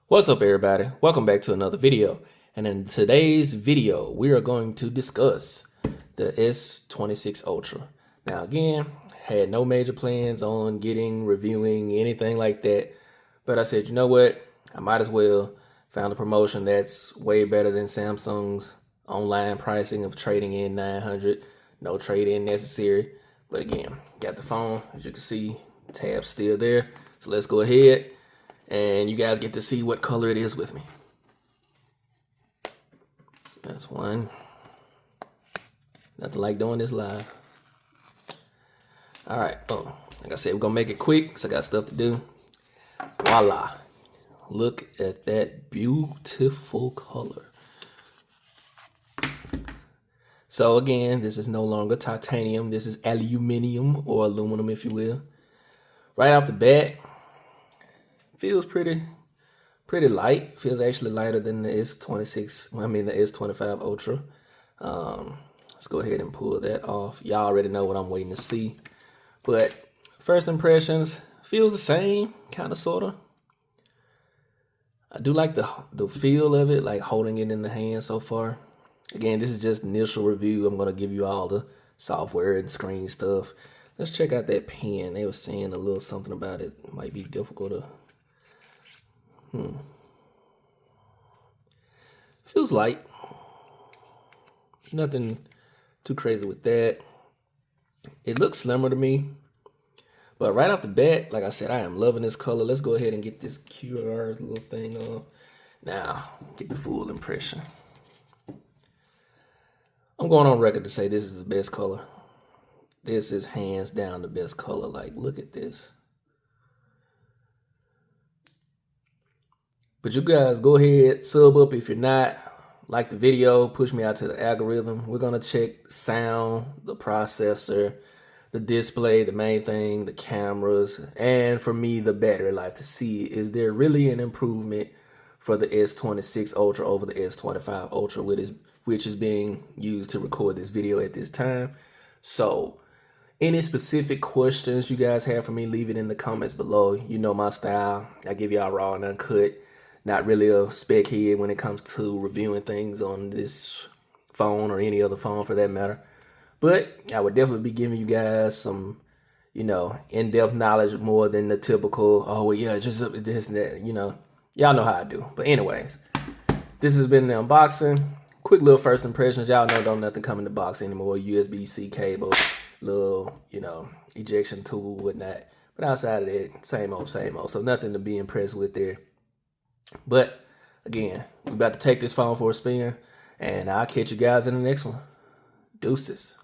What's up, everybody? Welcome back to another video. And in today's video, we are going to discuss the S26 Ultra. Now, again, had no major plans on reviewing anything like that. But I said, you know what? I might as well. Found a promotion that's way better than Samsung's online pricing of trading in 900. No trade-in necessary. But again, got the phone. As you can see, tab's still there. So let's go ahead and you guys get to see what color it is with me. That's one. Nothing like doing this live. All right, boom. Like I said, we're gonna make it quick because I got stuff to do. Voila. Look at that beautiful color. So again, this is no longer titanium. This is aluminum, or aluminum if you will. Right off the bat, feels pretty light. Feels actually lighter than the the S25 Ultra. Let's go ahead and pull that off. Y'all already know what I'm waiting to see. But first impressions, feels the same, kind of, sort of. I do like the feel of it, like holding it in the hand so far. Again, this is just initial review. I'm going to give you all the software and screen stuff. Let's check out that pen. They were saying a little something about it. It might be difficult to... Feels light. Nothing too crazy with that. It looks slimmer to me. But right off the bat, like I said, I am loving this color. Let's go ahead and get this QR little thing on. Now, get the full impression. I'm going on record to say this is the best color. This is hands down the best color. Like, look at this. But you guys go ahead, sub up if you're not. Like the video, push me out to the algorithm. We're going to check sound, the processor, the display, the main thing, the cameras, and for me, the battery life, to see is there really an improvement for the S26 Ultra over the S25 Ultra, which is being used to record this video at this time. So any specific questions you guys have for me, leave it in the comments below. You know my style. I give y'all raw and uncut. Not really a spec head when it comes to reviewing things on this phone or any other phone for that matter. But I would definitely be giving you guys some, in-depth knowledge more than the typical, oh, well, yeah, just this and that, Y'all know how I do. But anyways, this has been the unboxing. Quick little first impressions. Y'all know don't nothing come in the box anymore. USB-C cable, little, ejection tool, whatnot. But outside of that, same old, same old. So nothing to be impressed with there. But again, we're about to take this phone for a spin, and I'll catch you guys in the next one. Deuces.